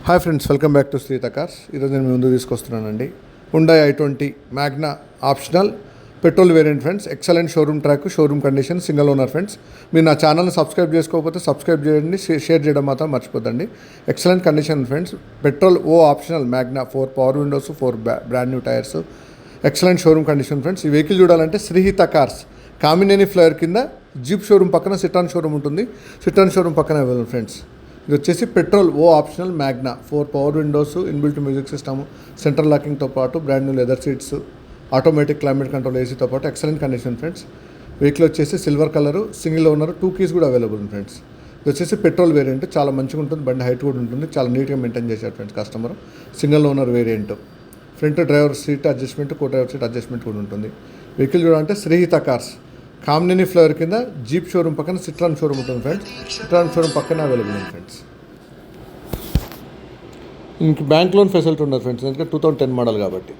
Hi friends, welcome back to Shritha cars. ఈరోజు నేను మీ ముందు తీసుకొస్తున్నానండి Hyundai i20 Magna optional petrol variant friends. Excellent showroom track, showroom condition, single owner friends. మీరు నా ఛానల్ని సబ్స్క్రైబ్ చేసుకోకపోతే సబ్స్క్రైబ్ చేయండి, షేర్ చేయడం మాత్రం మర్చిపోద్దండి. Excellent condition friends. Petrol optional Magna 4 power windows, 4 brand new tyres. Excellent showroom condition friends. ఈ vehicle చూడాలంటే శ్రీహిత కార్స్ కామినేని ఫ్లైర్ కింద జీప్ షోరూమ్ పక్కన సిటాన్ షోరూమ్ ఉంటుంది. సిటాన్ షోరూమ్ పక్కన అవైలబుల్ ఫ్రెండ్స్. ఇది వచ్చేసి petrol optional Magna 4 power windows, inbuilt music system, central లాకింగ్తో పాటు brand new leather seats, automatic climate control ఏసీతో పాటు ఎక్సలెంట్ కండిషన్ ఫ్రెండ్స్. వెహికల్ వచ్చేసి silver colour, single owner, 2 keys కూడా అవైలబుల్ ఫ్రెండ్స్. ఇది వచ్చేసి పెట్రోల్ వేరియంట్, చాలా మంచిగా ఉంటుంది. బండి హైట్ కూడా ఉంటుంది, చాలా నీట్గా మెయింటైన్ చేశారు friends customer. Single owner variant. Front driver seat adjustment, కో డ్రైవర్ సీట్ అడ్జస్ట్మెంట్ కూడా ఉంటుంది. వెహికల్ చూడాలంటే శ్రీహిత కార్స్ కామినేని ఫ్లైర్ కింద జీప్ షోరూమ్ పక్కన సిట్రాన్ షోరూమ్ ఉంటుంది ఫ్రెండ్స్. సిట్రాన్ షోరూమ్ పక్కన అవైలబుల్ ఉంది ఫ్రెండ్స్. ఇంక బ్యాంక్ లోన్ ఫెసిలిటీ ఉండదు ఫ్రెండ్స్, ఎందుకంటే 2010 మోడల్ కాబట్టి.